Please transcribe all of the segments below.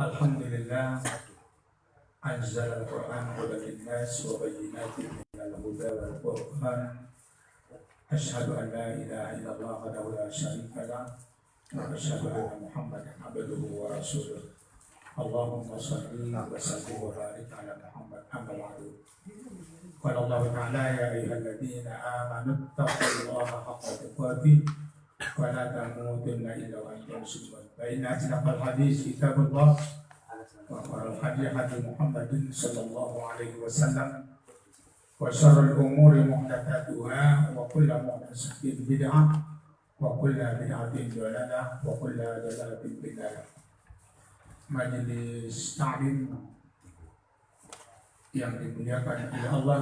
Alhamdulillah anzala al-Qur'an hudan lin-nas wa bayyinatin minal huda wal furqan. Asyhadu an la ilaha illallah wahdahu la syarika lah wa asyhadu anna Muhammadan abduhu wa rasuluh. Allahumma shalli wa sallim wa barik ala Muhammad amma ba'du. Qala Allah ta'ala ya ayyuhalladzina amanu taqullaha haqqa tuqatih wa la tamutunna illa wa antum muslimun. Fa inna asdaqal hadits kitabullah wa khairal hadi hadi Muhammadin sallallahu alaihi wasallam wa syarrul umuri muhdatsatuha wa kullu muhdatsatin bid'ah wa kullu bid'atin dhalalah wa kullu dhalalatin finnar. Majelis ta'lim yang dimuliakan oleh Allah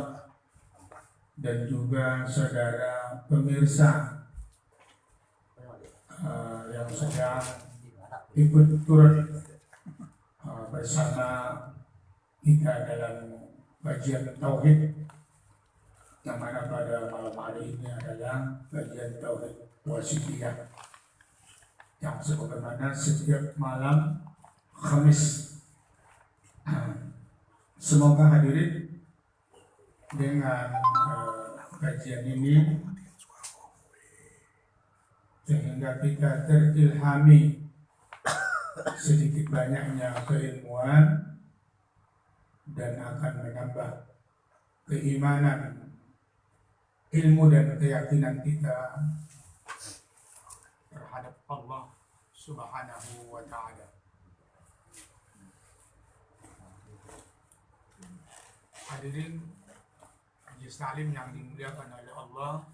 dan juga saudara pemirsa yang sedang ikut turut bersama kita dalam kajian tauhid, yang mana pada malam hari ini adalah kajian tauhid wasitiyah yang sebagaimana setiap malam Khamis. Semoga hadirin dengan kajian ini sehingga kita terilhami sedikit banyaknya keilmuan dan akan menambah keimanan, ilmu dan keyakinan kita terhadap Allah Subhanahu wa ta'ala. Hadirin majelis ta'lim yang dimuliakan oleh Allah,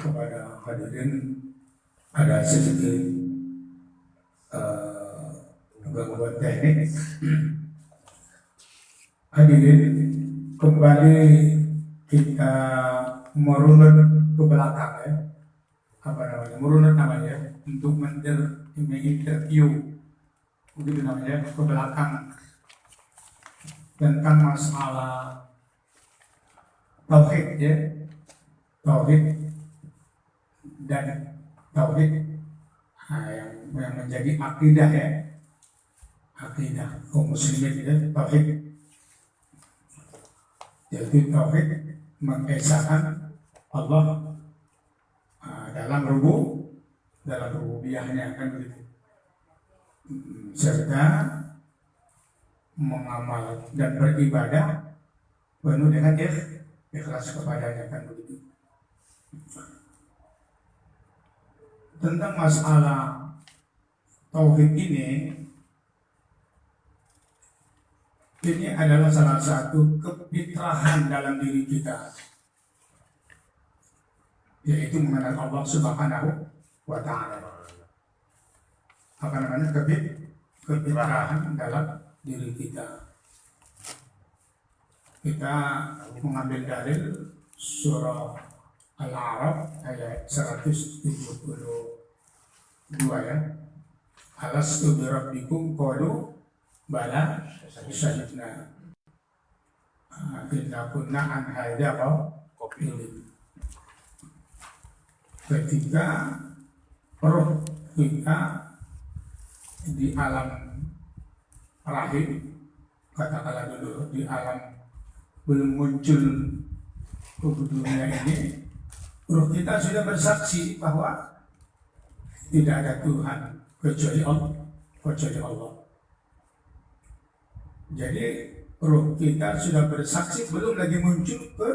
kepada hadirin ada sedikit gangguan teknik. Hadirin, kembali kita merunut ke belakang ya. Apa namanya? Merunut namanya untuk menginterview, begitu namanya, ke belakang tentang masalah tauhid ya. Tauhid dan tauhid yang menjadi akidah ya, akidah kaum muslimin ya, tauhid, yaitu tauhid mengesahkan Allah dalam rububiyahnya kan begitu, serta mengamal dan beribadah penuh dengan ikhlas kepadanya kan begitu. Tentang masalah tauhid ini adalah salah satu kefitrahan dalam diri kita, yaitu mengenal Allah Subhanahu wa ta'ala. Apa namanya? Kefitrahan dalam diri kita. Kita mengambil dalil surah Al-A'raf ayat 172 ya. Alastu bi rabbikum qalu bala syahidna inna kunna an hadza qabilin. Ketika roh kita di alam rahim, katakanlah dulu di alam belum muncul ke dunia ini, roh kita sudah bersaksi bahwa tidak ada Tuhan kecuali Allah kecuali Allah. Jadi roh kita sudah bersaksi belum lagi muncul ke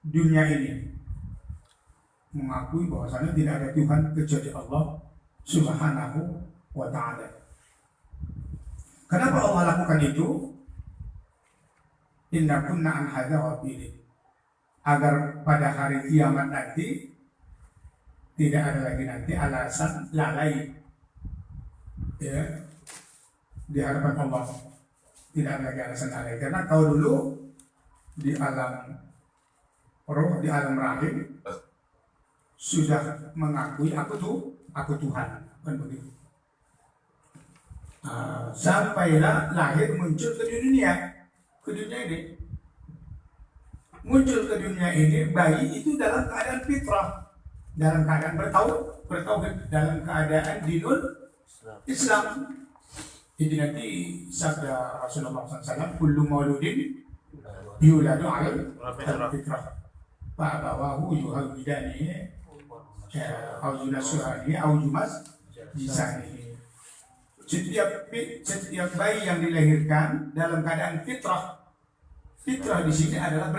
dunia ini, mengakui bahwasanya tidak ada Tuhan kecuali Allah Subhanahu wa ta'ala. Kenapa Allah lakukan itu? Inna kunna an hadza ghafilin, agar pada hari kiamat nanti tidak ada lagi nanti alasan lalai, ya, di hadapan Allah. Tidak ada lagi alasan lalai, karena kalau dulu di alam roh, di alam rahim sudah mengakui aku Tuhan, kan begitu. Sampailah lahir muncul ke dunia ini. Muncul ke dunia ini, bayi itu dalam keadaan fitrah, dalam keadaan bertauhid, dalam keadaan dinul Islam. Jadi nanti sabda Rasulullah SAW, kullu mauludin yuladu ala fitrah, fa'abawahu yuhawidanihi au yunasiranihi au yumajjisanihi. Setiap bayi yang dilahirkan dalam keadaan fitrah. Fitrah di sini adalah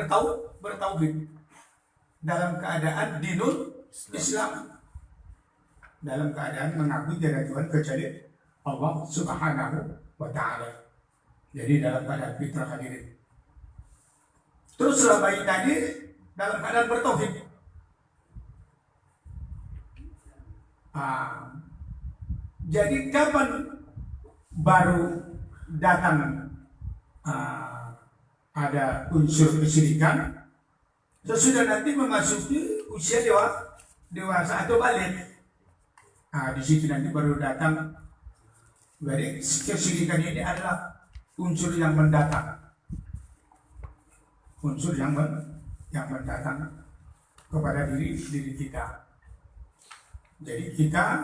bertauhid, dalam keadaan dinul Islam, dalam keadaan mengakui tiada Tuhan kecuali Allah Subhanahu wa ta'ala. Jadi dalam keadaan fitrah hadirin. Terus bayi tadi dalam keadaan bertauhid. Jadi kapan baru datang ada unsur kesyirikan? Sesudah nanti memasuki usia dewasa atau balik. Di situ nanti baru datang. Jadi kesyirikan ini adalah unsur yang mendatang, unsur yang mendatang kepada diri kita. Jadi kita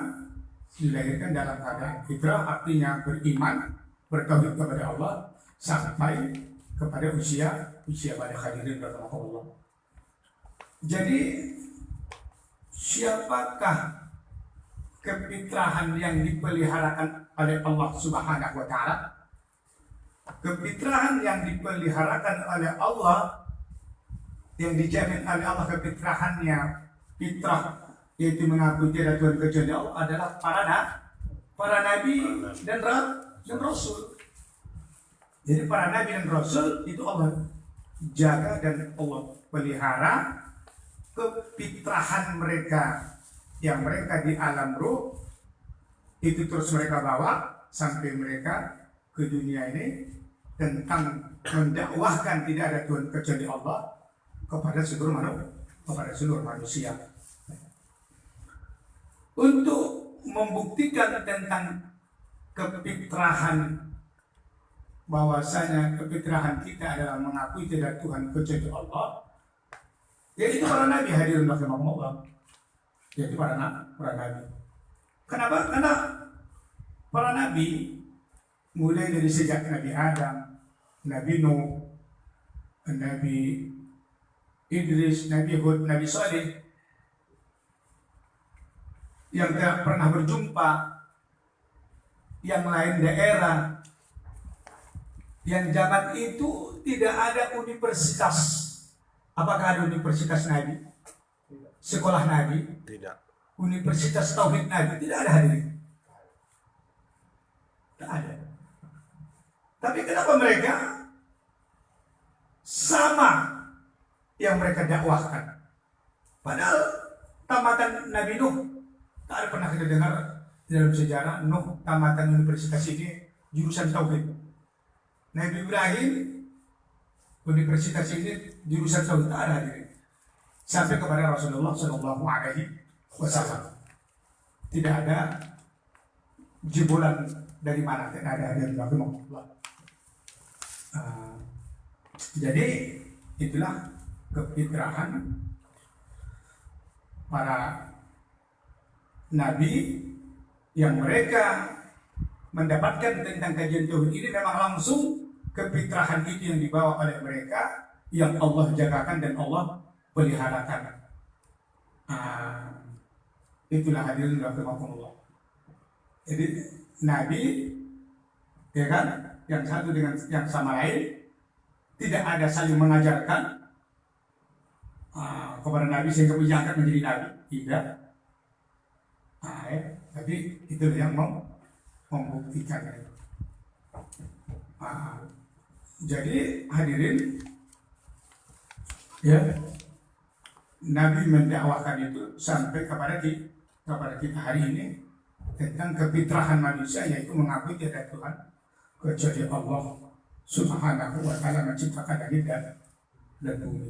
dilahirkan dalam keadaan fitrah, artinya beriman, bertauhid kepada Allah sampai kepada usia pada hadirin rahmatullah. Jadi siapakah kefitrahan yang dipeliharakan oleh Allah Subhanahu wa ta'ala? Kefitrahan yang dipeliharakan oleh Allah, yang dijamin oleh Allah kefitrahannya, fitrah yaitu mengakui tiada Tuhan kecuali Allah, adalah para nabi dan rasul. Jadi para nabi dan rasul itu Allah jaga dan Allah pelihara kefitrahan mereka yang mereka di alam ruh, itu terus mereka bawa sampai mereka ke dunia ini tentang mendakwahkan tidak ada Tuhan kecuali Allah kepada seluruh manusia. Untuk membuktikan tentang kefitrahan, bahwasanya kefitrahan kita adalah mengakui tidak Tuhan kecuali Allah, yaitu para nabi hadirin rahimakumullah. Yaitu para nabi. Kenapa? Karena para nabi, mulai dari sejak Nabi Adam, Nabi Nuh, Nabi Idris, Nabi Hud, Nabi Saleh, yang tidak pernah berjumpa, yang lain daerah, yang zaman itu tidak ada universitas. Apakah ada universitas Nabi? Sekolah Nabi? Tidak. Universitas Tauhid Nabi? Tidak ada hadirin. Tidak ada. Tapi kenapa mereka sama yang mereka dakwahkan? Padahal tamatan Nabi Nuh, tak ada pernah kita dengar dalam sejarah Nuh tamatan universitas ini jurusan Tauhid. Nabi Ibrahim universitas ini jurusan Tauhid, tak ada hadirin. Sampai kepada Rasulullah Sallallahu Alaihi Wasallam tidak ada jebolan dari mana, tidak ada hadirin rahimahullah. Jadi itulah kefitrahan para nabi yang mereka mendapatkan tentang kajian tauhid ini memang langsung kefitrahan itu yang dibawa oleh mereka, yang Allah jagakan dan Allah peliharakan. Itulah hadirin rahimakumullah. Jadi nabi ya kan? Yang satu dengan yang sama lain, tidak ada saling mengajarkan kepada Nabi sehingga diangkat menjadi Nabi, tidak. Tapi itu yang membuktikan. Jadi hadirin, ya, Nabi mendakwahkan itu sampai kepada kita hari ini tentang kefitrahan manusia, yaitu mengakui tiada Tuhan kecuali Allah Subhanahu wa Ta'ala menciptakan langit dan bumi.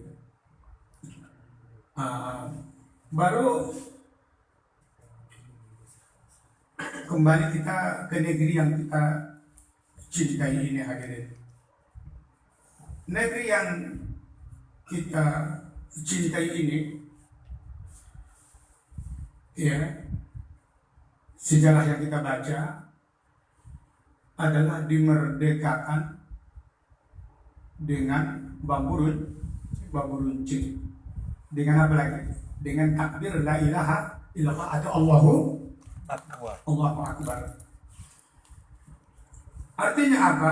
Baru kembali kita ke negeri yang kita cintai ini, hadirin. Negeri yang kita cintai ini, ya, sejarah yang kita baca adalah dimerdekakan dengan bambu runcing. Dengan apa lagi? Dengan takbir la ilaha illallah atau Allahu Akbar. Artinya apa?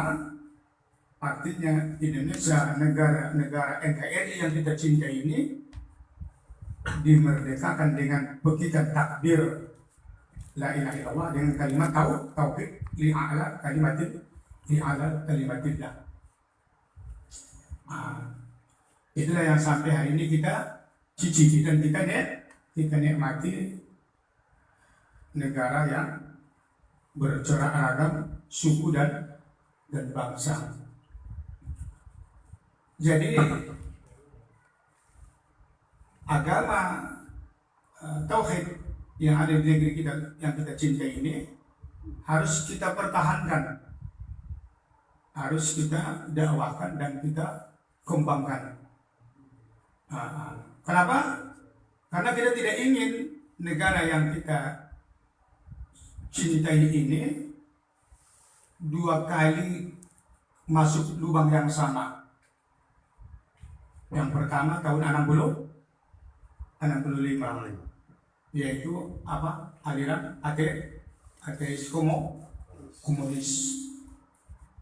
Artinya Indonesia, negara NKRI yang kita cintai ini dimerdekakan dengan petikan takbir la ilaha illallah dengan kalimat tauhid li'ala kalimatillah. Itulah yang sampai hari ini kita cicipi dan kita nikmati negara yang bercorak ragam suku dan bangsa. Jadi agama tauhid yang ada di negeri kita yang kita cintai ini harus kita pertahankan, harus kita dakwahkan dan kita kembangkan. Kenapa? Karena kita tidak ingin negara yang kita cintai ini dua kali masuk lubang yang sama. Yang pertama tahun 65, yaitu apa? Aliran ateis komunis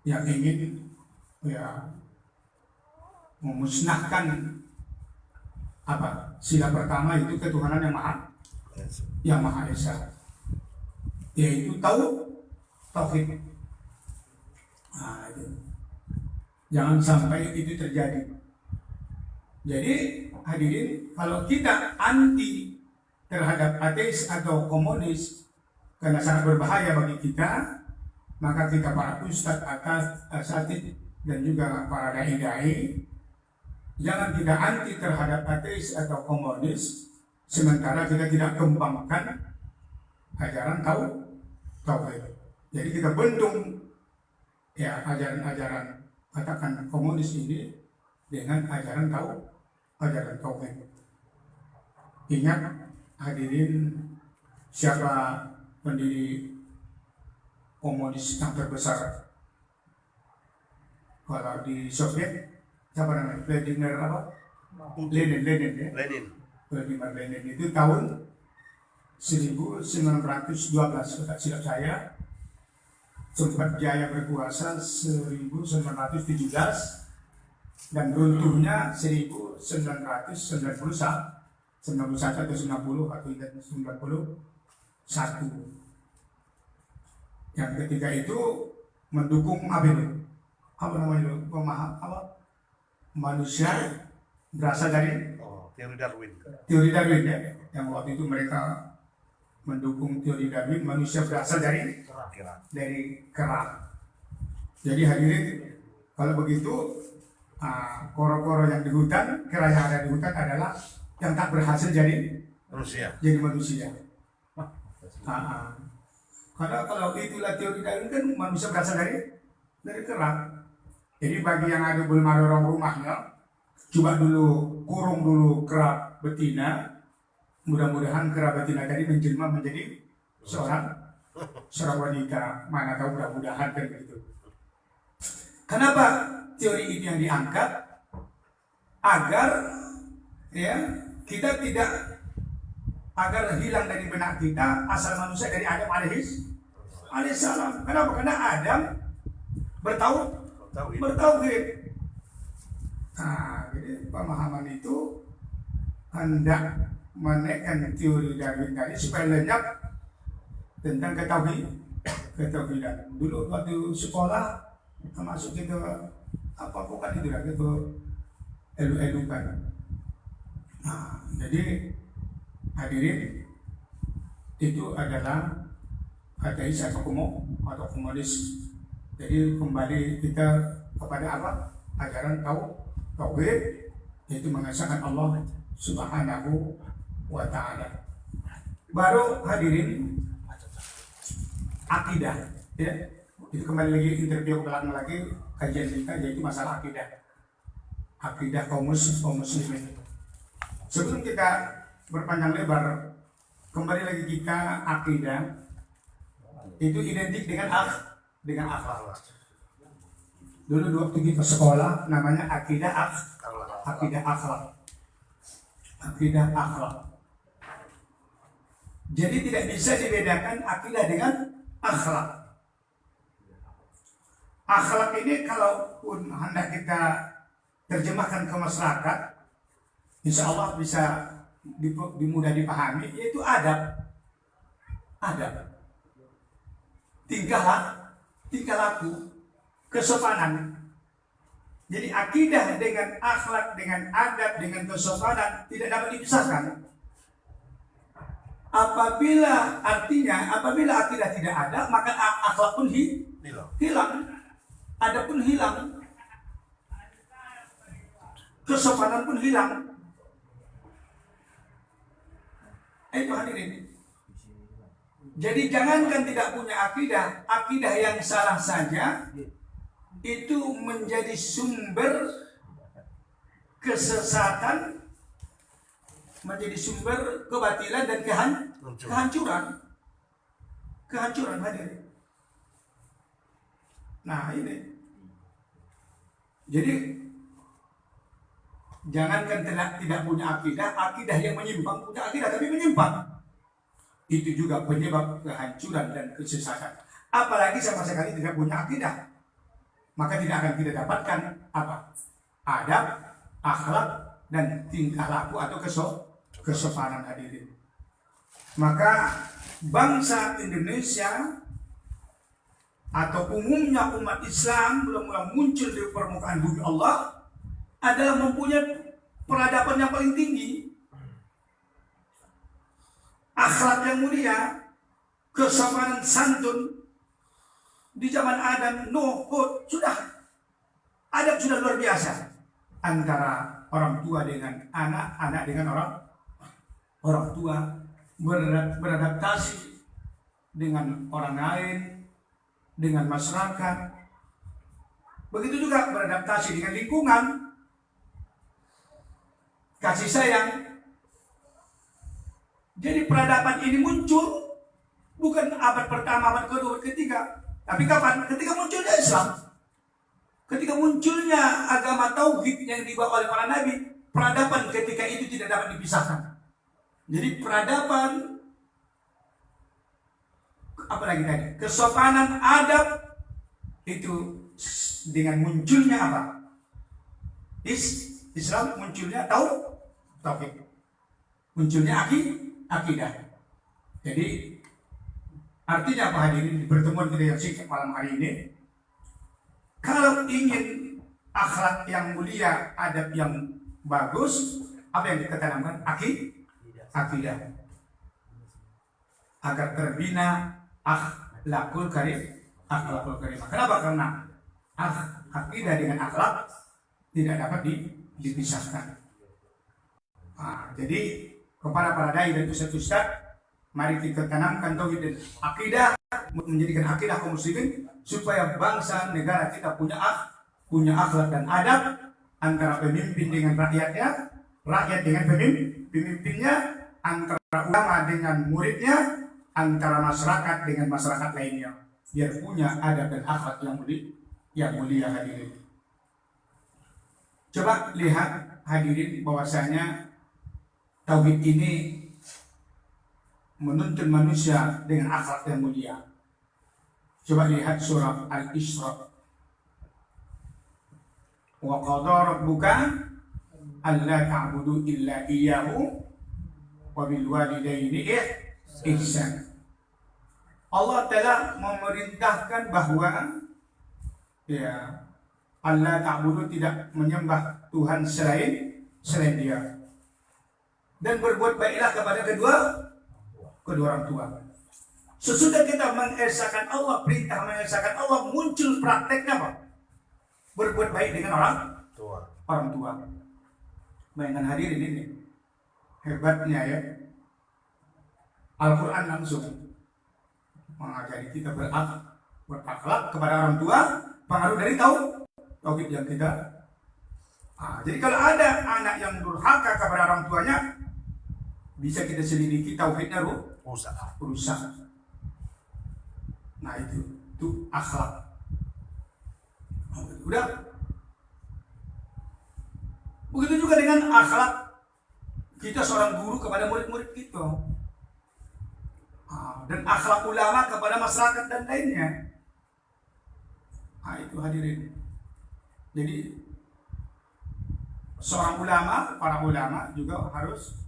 yang ingin, ya, memusnahkan apa? Sila pertama itu ketuhanan yang Maha Esa, yaitu tauhid. Jangan sampai itu terjadi. Jadi hadirin, kalau kita anti terhadap ateis atau komunis karena sangat berbahaya bagi kita, maka kita para ustadz, asatidz dan juga para dai-dai, jangan kita anti terhadap ateis atau komunis sementara kita tidak kembangkan ajaran tauhid. Jadi kita bendung, ya, ajaran katakan komunis ini dengan ajaran tauhid. Ingat hadirin, siapa pendiri komunis yang terbesar? Kalau di Soviet, siapa namanya? Vladimir Lenin ya? Vladimir Lenin itu tahun 1912 kata silap saya, sempat jaya berkuasa 1917 dan runtuhnya 1991 atau 90 atau 91. Yang ketiga itu mendukung apa namanya, manusia berasal dari teori Darwin ya, yang waktu itu mereka mendukung teori Darwin, manusia berasal dari kerang. Jadi hadirin, kalau begitu koro-koro yang di hutan, kera yang ada di hutan adalah yang tak berhasil jadi manusia. Karena kalau itulah teori Darwin, kan manusia berasal dari kerang. Jadi bagi yang belum ada orang rumahnya, coba dulu kurung dulu kera betina. Mudah-mudahan kera betina tadi menjelma menjadi seorang wanita. Mana tahu, mudah-mudahan kan begitu. Kenapa teori ini yang diangkat? Agar, ya, kita tidak, agar hilang dari benak kita asal manusia dari Adam alaihissalam. Kenapa? Karena Adam bertauhid. Nah, jadi pemahaman itu hendak menaikkan teori Darwin tadi supaya lenyap tentang ketahuidan. Dulu waktu sekolah masuk ke apa bukan itu lagi ke elu-elu kan. Nah, jadi hadirin itu adalah ateis atau komunis. Jadi kembali kita kepada apa? Ajaran tauhid, yaitu mengesahkan Allah Subhanahu wa ta'ala. Baru hadirin akidah, ya. Itu kembali lagi interview ke belakang lagi kajian kita, yaitu masalah akidah kaum muslimin. Sebelum kita berpanjang lebar, kembali lagi kita akidah itu identik dengan akhlak. Dulu waktu kita sekolah namanya akidah akhlak. Jadi tidak bisa dibedakan akidah dengan akhlak. Akhlak ini kalaupun hendak kita terjemahkan ke masyarakat, insya Allah bisa mudah dipahami, yaitu adab, tingkah laku, kesopanan. Jadi akidah dengan akhlak, dengan adab, dengan kesopanan tidak dapat dipisahkan. Apabila akidah tidak ada, maka akhlak pun hilang, adab pun hilang, kesopanan pun hilang. Itu hadirin. Jadi jangankan tidak punya akidah yang salah saja itu menjadi sumber kesesatan, menjadi sumber kebatilan dan kehancuran hadirin. Nah ini, jadi jangankan tidak punya akidah yang menyimpang, punya akidah tapi menyimpang, itu juga penyebab kehancuran dan kesesatan. Apalagi sama sekali tidak punya akidah, maka tidak akan kita dapatkan apa? Adab, akhlak, dan tingkah laku atau kesopanan hadirin. Maka bangsa Indonesia atau umumnya umat Islam belum muncul di permukaan bumi Allah adalah mempunyai peradaban yang paling tinggi, akhlak yang mulia, kesopanan santun. Di zaman Adam, Nuh, Hud, adab sudah luar biasa antara orang tua dengan anak, anak dengan orang tua, beradaptasi dengan orang lain, dengan masyarakat. Begitu juga beradaptasi dengan lingkungan, kasih sayang. Jadi peradaban ini muncul bukan abad pertama, abad kedua, abad ketiga. Tapi kapan? Ketika munculnya Islam, ketika munculnya agama tauhid yang dibawa oleh para nabi, peradaban ketika itu tidak dapat dipisahkan. Jadi peradaban, apalagi tadi, kesopanan, adab itu dengan munculnya apa? Islam, munculnya tauhid, munculnya akidah. Jadi artinya apa hadirin, di pertemuan kita yang singkat malam hari ini, kalau ingin akhlak yang mulia, adab yang bagus, apa yang kita tanamkan? Akidah. Agar terbina akhlakul karimah. Kenapa? Karena akidah dengan akhlak tidak dapat dipisahkan. Nah, jadi kepada para dai dan ustaz-ustaz, mari kita tanamkan tauhid dan akidah, menjadikan akidah kaum muslimin supaya bangsa negara kita punya akhlak dan adab antara pemimpin dengan rakyatnya, rakyat dengan pemimpinnya, antara ulama dengan muridnya, antara masyarakat dengan masyarakat lainnya, biar punya adab dan akhlak yang mulia hadirin. Coba lihat hadirin bahwasanya tauhid ini menuntun manusia dengan akhlak yang mulia. Coba lihat surah Al-Isra Wa qadara rabbuka alla ta'budu illa iyyahu wa bil walidayni ihsan. Allah telah memerintahkan bahwa ya Allah ta'budu tidak menyembah Tuhan selain Dia. Dan berbuat baiklah kepada kedua orang tua. Sesudah kita mengesahkan Allah, perintah mengesahkan Allah, muncul prakteknya apa? Berbuat baik dengan orang tua. Bayangkan hadirin ini, hebatnya ya. Al-Quran langsung mengajari kita berakhlak kepada orang tua, pengaruh dari tauhid yang kita. Jadi kalau ada anak yang durhaka kepada orang tuanya, bisa kita selidiki tauhidnya rusak. Nah itu akhlak. Udah. Begitu juga dengan akhlak kita seorang guru kepada murid-murid kita. Dan akhlak ulama kepada masyarakat dan lainnya. Itu hadirin. Jadi seorang ulama, para ulama juga harus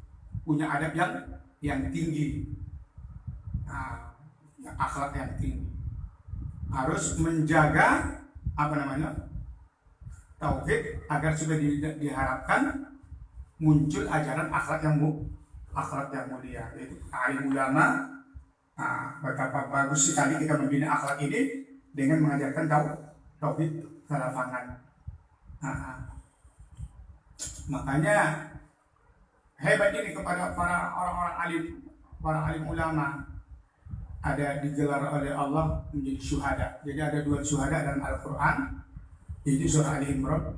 punya adab yang tinggi. Akhlak yang tinggi. Harus menjaga tauhid agar sudah diharapkan muncul ajaran akhlak yang mulia, yaitu alim ulama. Betapa bagus sekali kita membina akhlak ini dengan mengajarkan tauhid ke lapangan. Makanya hebat ini kepada para orang-orang alim, para alim ulama, ada digelar oleh Allah menjadi syuhada. Jadi ada 2 syuhada dalam Al-Quran. Itu surah Ali Imran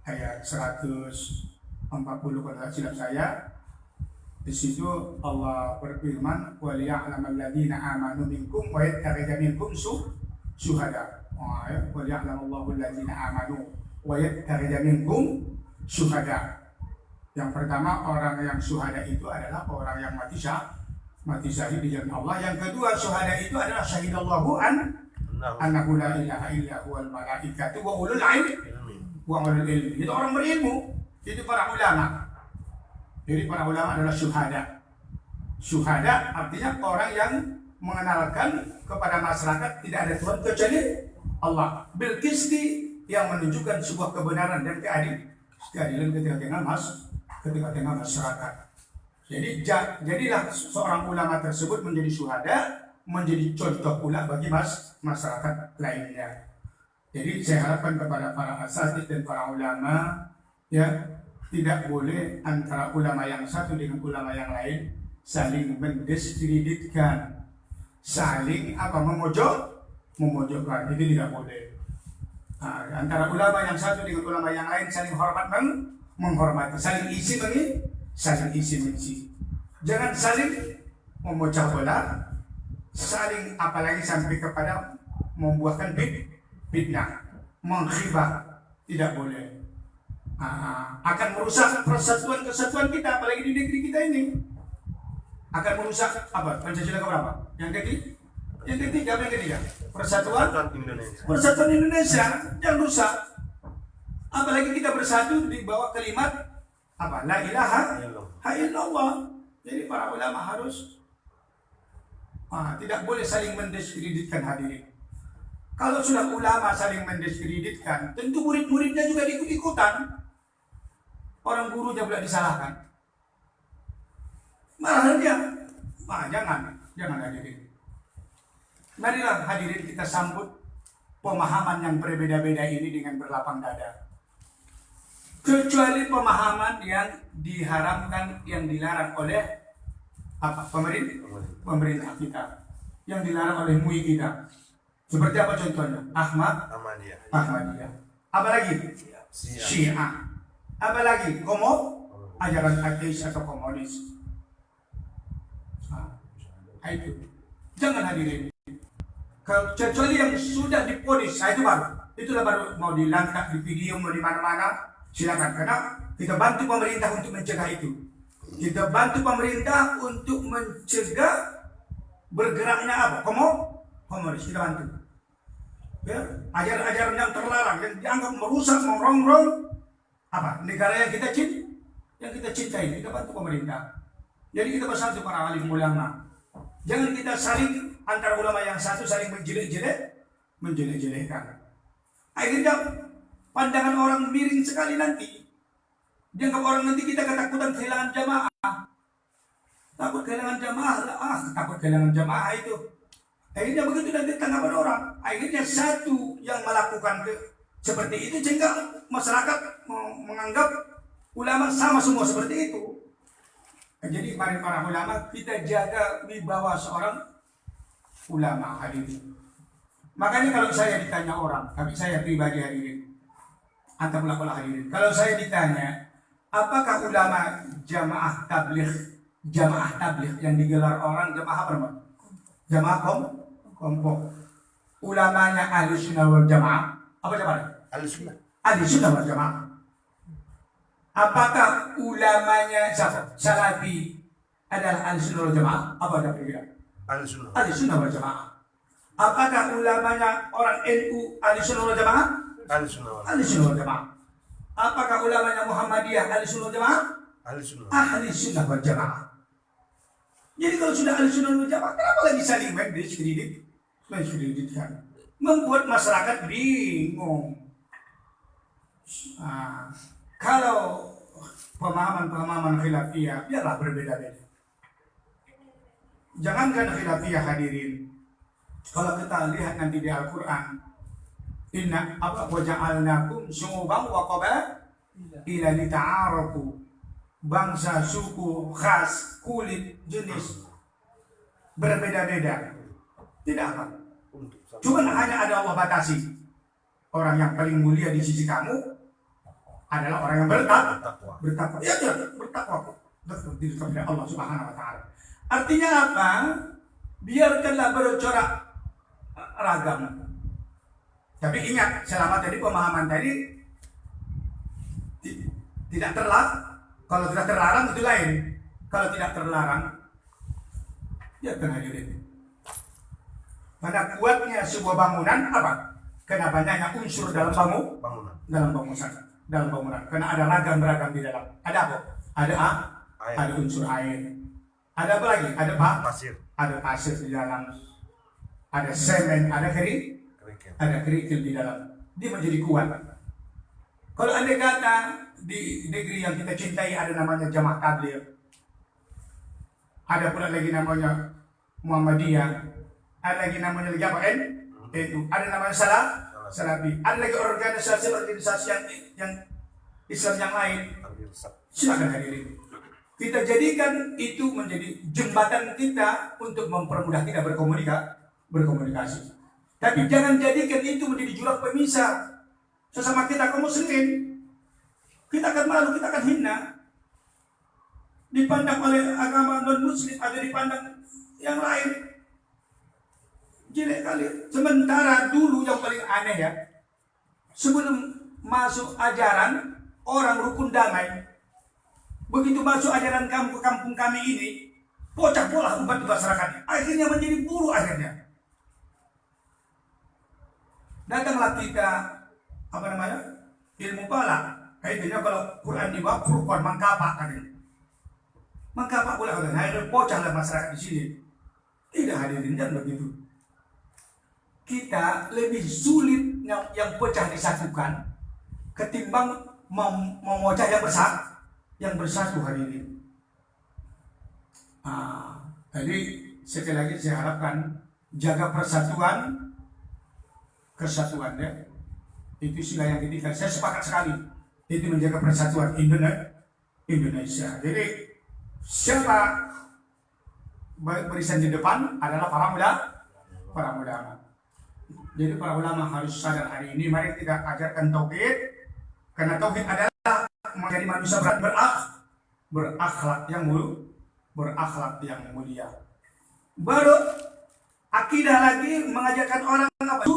ayat 140 kalau tidak silap saya. Di situ Allah berfirman, "Wa liya'lamal ladzina amanu minkum wa yattakhidha minkum syuhada." Wa liya'lamallahu alladzina amanu wa yattakhidha minkum syuhada. Yang pertama, orang yang syuhada itu adalah orang yang mati syahid di jalan Allah. Yang kedua, syuhada itu adalah syahidallahu annahu la ilaha illa huwal malaikatu wa ulul ilmi. Itu orang berilmu, itu para ulama. Jadi para ulama adalah syuhada. Syuhada artinya orang yang mengenalkan kepada masyarakat tidak ada Tuhan kecuali Allah. Bil qisti, yang menunjukkan sebuah kebenaran dan keadilan ketika tengah masyarakat. Jadi jadilah seorang ulama tersebut menjadi syuhada, menjadi contoh pula bagi masyarakat lainnya. Jadi saya harapkan kepada para asatidz dan para ulama, ya, tidak boleh antara ulama yang satu dengan ulama yang lain saling mendiskreditkan, saling memojokkan. Itu tidak boleh. Antara ulama yang satu dengan ulama yang lain saling menghormati, saling isi mengisi. Jangan saling memecah belah, saling apalagi sampai kepada membuahkan fitnah, menghibah, tidak boleh. Akan merusak persatuan kesatuan kita, apalagi di negeri kita ini. Akan merusak apa? Pancasila keberapa? Yang ketiga, persatuan Indonesia yang rusak. Apalagi kita bersatu di bawah kalimat apa? La ilaha illallah. Jadi para ulama harus tidak boleh saling mendiskreditkan, hadirin. Kalau sudah ulama saling mendiskreditkan, tentu murid-muridnya juga ikut-ikutan. Orang gurunya pula disalahkan. Malahan dia, jangan hadirin. Marilah hadirin kita sambut pemahaman yang berbeda-beda ini dengan berlapang dada. Kecuali pemahaman yang diharamkan, yang dilarang oleh pemerintah kita, yang dilarang oleh MUI kita. Seperti apa contohnya? Ahmadiyah. Apa lagi? Syiah. Apa lagi? Ajaran ateis atau komunis. Itu. Jangan hadirin. Kecuali yang sudah diponis, itulah baru mau dilangkah di video, mau di mana-mana, silakan. Karena kita bantu pemerintah untuk mencegah itu. Kita bantu pemerintah untuk mencegah bergeraknya apa? Komunis, kita bantu. ya, ajaran-ajaran yang terlarang yang dianggap merusak, merongrong apa negara yang kita cintai, kita bantu pemerintah. Jadi kita bersatu para alim ulama. Jangan kita saling antara ulama yang satu saling menjelek-jelekkan. Akhirnya pandangan orang miring sekali nanti. Dianggap orang nanti kita ketakutan kehilangan jamaah. Takut kehilangan jamaah, takut kehilangan jamaah itu. Akhirnya begitu nanti tanggapan orang. Akhirnya satu yang melakukan seperti itu sehingga masyarakat menganggap ulama sama semua seperti itu. Jadi mari para ulama kita jaga wibawa seorang ulama hadirin. Makanya kalau saya ditanya orang, tapi saya pribadi hadirin, antum ulama hadirin. Kalau saya ditanya, apakah ulama jamaah tabligh yang digelar orang jamaah apa? Jamaah kelompok. Ulamanya ahli sunnah wal jamaah. Apa jawabannya? Ahli sunnah wal jamaah. Apakah ulamanya Salafi adalah ahli sunnah wal jamaah? Apa jawabannya? Ahli sunnah wal jamaah. Apakah ulamanya orang NU ahli sunnah wal jamaah? Ahli sunnah wal jamaah. Apakah ulamanya Muhammadiyah ahli sunnah wal jamaah? Ahli sunnah wal jamaah. Jadi kalau sudah ahli sunnah wal jamaah, kenapa lagi saling mendiskreditkan? Membuat masyarakat bingung. Kalau pemahaman khilafiyah, biarlah berbeda-beda. Jangankan khilafiyah hadirin. Kalau kita lihat nanti di Al-Quran, inna waja'alnakum syu'uban wa qabaila lita'arafu. Bangsa, suku, khas, kulit, jenis berbeda-beda. Tidak apa. Cuma hanya ada Allah batasi. Orang yang paling mulia di sisi kamu adalah orang yang bertakwa. Ya, bertakwa. Betul, kepada Allah Subhanahu wa taala. Artinya apa? Biarkanlah bercorak ragam. Tapi ingat, selama tadi pemahaman tadi tidak terlarang. Kalau tidak terlarang itu lain. Kalau tidak terlarang, ya hadirin. Mana kuatnya sebuah bangunan apa? Karena banyaknya unsur dalam bangunan. Karena ada beragam di dalam. Ada apa? Ada unsur air. Ada apa lagi? Ada pasir. Ada pasir di dalam. Ada semen, ada kerikil di dalam. Dia menjadi kuat. Kalau andai kata di negeri yang kita cintai ada namanya Jamaah Tabligh, ada pula lagi namanya Muhammadiyah, ada lagi namanya apa? NU, ada namanya Salafi, ada lagi organisasi yang Islam yang lain. Silakan hadirin. Kita jadikan itu menjadi jembatan kita untuk mempermudah kita berkomunikasi. Tapi jangan jadikan itu menjadi jurang pemisah sesama kita kaum muslimin. Kita akan malu, kita akan hina. Dipandang oleh agama non-muslim atau dipandang yang lain. Jelek kali. Sementara dulu yang paling aneh ya, sebelum masuk ajaran orang rukun damai, begitu masuk ajaran kampung kami ini, pecah pola umat masyarakatnya. Akhirnya menjadi buruh akhirnya. Datanglah kita, ilmu pala. Kayaknya kalau Quran dibawa, Quran mengkapak katanya. Mengkapak pula katanya, ada pocahlah masyarakat di sini. Tidak hadirin, dan begitu. Kita lebih sulit yang pecah disatukan ketimbang memecah yang bersatu hadirin. Jadi sekali lagi saya harapkan jaga kesatuan ya. Itu sila yang ketiga. Saya sepakat sekali. Itu menjaga persatuan Indonesia. Jadi siapa barisan di depan adalah para ulama. Jadi para ulama harus sadar hari ini. Mari kita ajarkan tauhid, karena tauhid adalah menjadi manusia berakhlak yang mulia. Baru akidah lagi mengajarkan orang apa?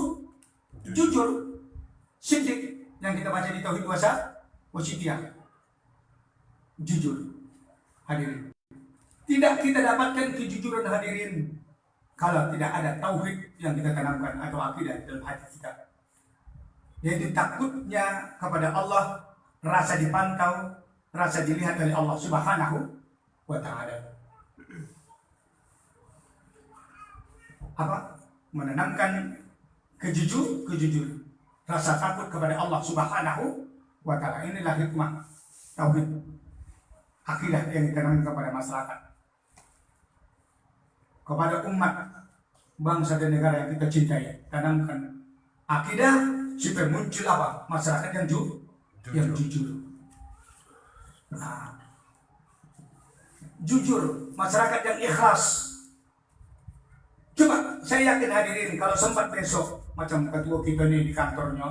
Jujur, sidik yang kita baca di tauhid wasitiyah. Jujur, hadirin. Tidak kita dapatkan kejujuran hadirin kalau tidak ada tauhid yang kita tanamkan atau akidah dalam hati kita. Yaitu takutnya kepada Allah, rasa dipantau, rasa dilihat oleh Allah Subhanahu wa ta'ala. Menanamkan kejujuran, rasa takut kepada Allah Subhanahu wa ta'ala. Inilah hikmah tauhid, akidah yang ditanamkan kepada masyarakat, kepada umat, bangsa dan negara yang kita cintai. Tanamkan akidah supaya muncul masyarakat yang jujur. Nah, jujur, masyarakat yang ikhlas. Coba saya yakin hadirin, kalau sempat besok macam ketua kita ini di kantornya,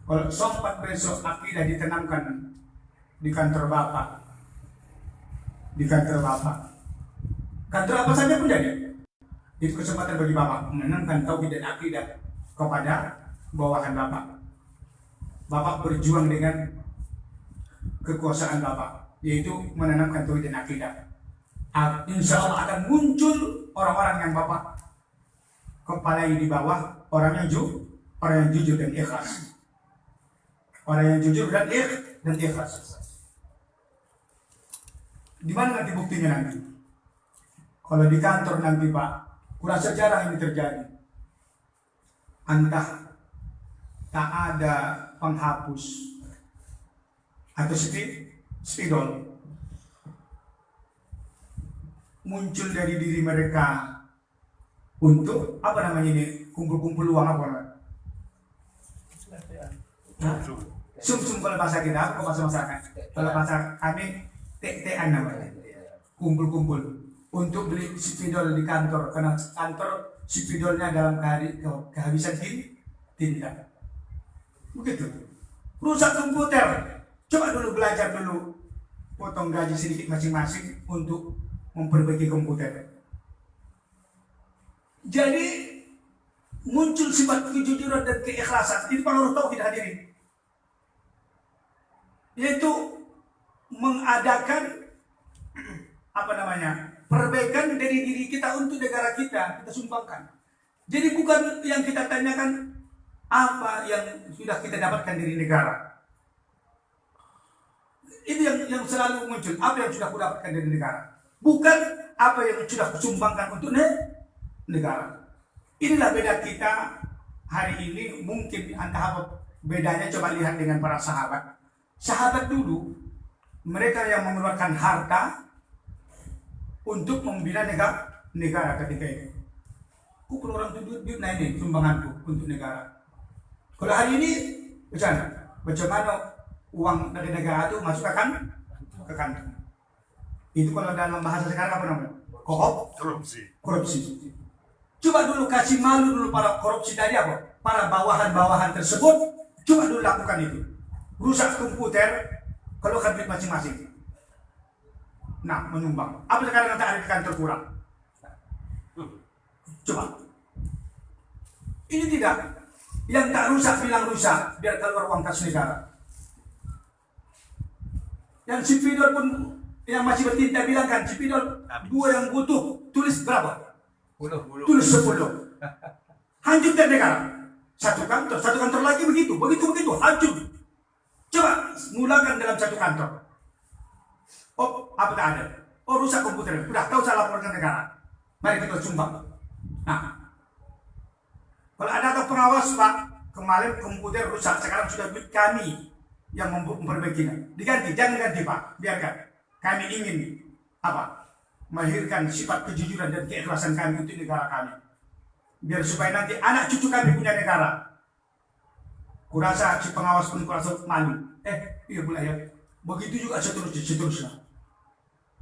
kalau sempat besok akidah ditanamkan di kantor Bapak, kantor apa saja pun jadi. Itu kesempatan bagi Bapak menanamkan tauhid dan akidah kepada bawahan Bapak. Bapak berjuang dengan kekuasaan Bapak, yaitu menanamkan tauhid dan akidah. Insya Allah akan muncul orang-orang yang Bapak kepalai di bawah, orang yang jujur dan ikhlas. Orang yang jujur dan ikhlas. Di mana nanti buktinya nanti? Kalau di kantor nanti Pak, kurasa jarang ini terjadi. Entah tak ada penghapus atau spidol muncul dari diri mereka untuk kumpul-kumpul uang sum-sum kalau bahasa kita, kalau bahasa masyarakat, kalau bahasa kami tek-tekan namanya, kumpul-kumpul untuk beli spidol di kantor, karena kantor spidolnya dalam kehabisan tinta. Begitu. Rusak komputer. Coba dulu belajar dulu, potong gaji sedikit masing-masing untuk memperbaiki komputer. Jadi muncul sifat kejujuran dan keikhlasan. Itu para orang tahu kita hadirin. Yaitu mengadakan perbaikan dari diri kita untuk negara kita sumbangkan. Jadi bukan yang kita tanyakan apa yang sudah kita dapatkan dari negara. Itu yang selalu muncul, apa yang sudah kudapatkan dari negara. Bukan apa yang sudah kusumbangkan untuk negara. Inilah beda kita hari ini. Mungkin entah apa bedanya, coba lihat dengan para sahabat. Sahabat dulu, mereka yang mengeluarkan harta untuk membina negara ketika itu. Kalau orang itu duit ini sumbanganku untuk negara. Kalau hari ini bagaimana uang dari negara itu masuk ke kantong. Itu kalau dalam bahasa sekarang apa namanya? Korupsi. Coba dulu kasih malu dulu para korupsi tadi apa? Para bawahan-bawahan tersebut, coba dulu lakukan itu. Rusak komputer, keluarkan duit masing-masing. Nah, menyumbang. Apa sekarang nanti ada di kantor kurang? Coba. Ini tidak. Yang tak rusak bilang rusak, biar keluar uang kas negara. Yang sipidol pun yang masih bertinta bilang kan, sipidol 2 yang butuh, tulis berapa? Tulis 10. Hancurkan negara. Satu kantor lagi begitu, hancur. Coba mulakan dalam satu kantor. Oh, apa tak ada? Oh, rusak komputer. Udah, kau salah laporkan negara. Mari kita sumbang. Nah, kalau ada pengawas Pak, kemarin komputer rusak, sekarang sudah duit kami yang memperbaikinya. Diganti, jangan ganti Pak, biarkan. Kami ingin melahirkan sifat kejujuran dan keikhlasan kami untuk negara kami. Biar supaya nanti anak cucu kami punya negara. Kurasa si pengawas pun kurasa malu. Iya pula ya. Begitu juga seterusnya.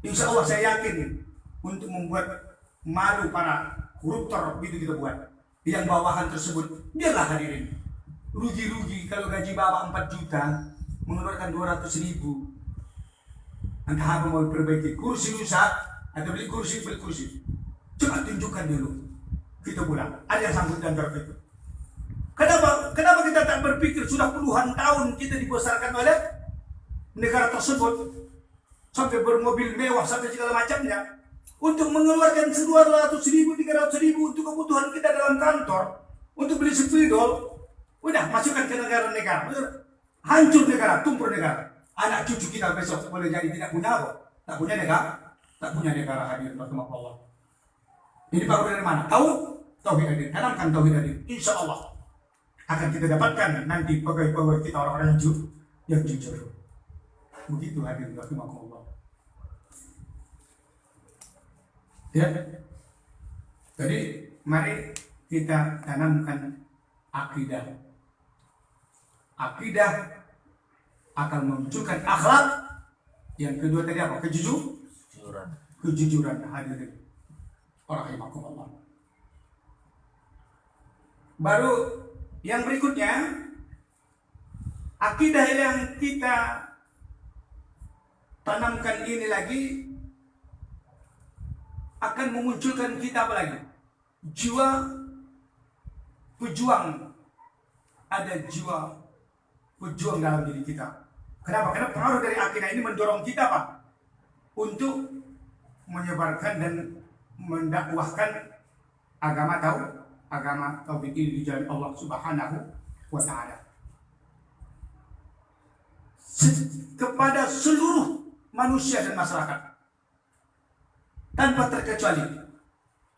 Insya Allah saya yakin untuk membuat malu para koruptor, begitu kita buat. Yang bawahan tersebut, biarlah hadirin. Rugi-rugi kalau gaji Bapak 4 juta, mengeluarkan 200.000. Entah apa mau perbaiki, kursi rusak, atau beli kursi. Coba tunjukkan dulu. Kita pulang, ada yang sanggup dan itu. Kenapa kita tak berpikir sudah puluhan tahun kita dibesarkan oleh negara tersebut, sampai bermobil mewah, sampai segala macamnya. untuk mengeluarkan 200.000, 300.000 untuk kebutuhan kita dalam kantor, untuk beli spidol, udah masukkan ke negara-negara, hancur negara, tumpur negara. Anak cucu kita besok boleh jadi tidak punya apa? Tak punya negara hadirin rahimakumullah. Ini baru dari mana? Tahu? Tauhid hadirin. Tanamkan tauhid hadirin. Insya Allah akan kita dapatkan nanti pegawai-pegawai kita orang-orang yang jujur. Begitu hadirin rahimakumullah. Ya. Jadi mari kita tanamkan akidah. Akidah akan memunculkan akhlak. Yang kedua tadi apa? Kejujuran hadirin rahimakumullah. Baru yang berikutnya, akidah yang kita tanamkan ini lagi akan memunculkan kita apa lagi? Jiwa pejuang. Ada jiwa pejuang dalam diri kita. Kenapa? Karena pengaruh dari akidah ini mendorong kita Pak untuk menyebarkan dan mendakwahkan agama tauhid ini di jalan Allah Subhanahu wa taala kepada seluruh manusia dan masyarakat tanpa terkecuali,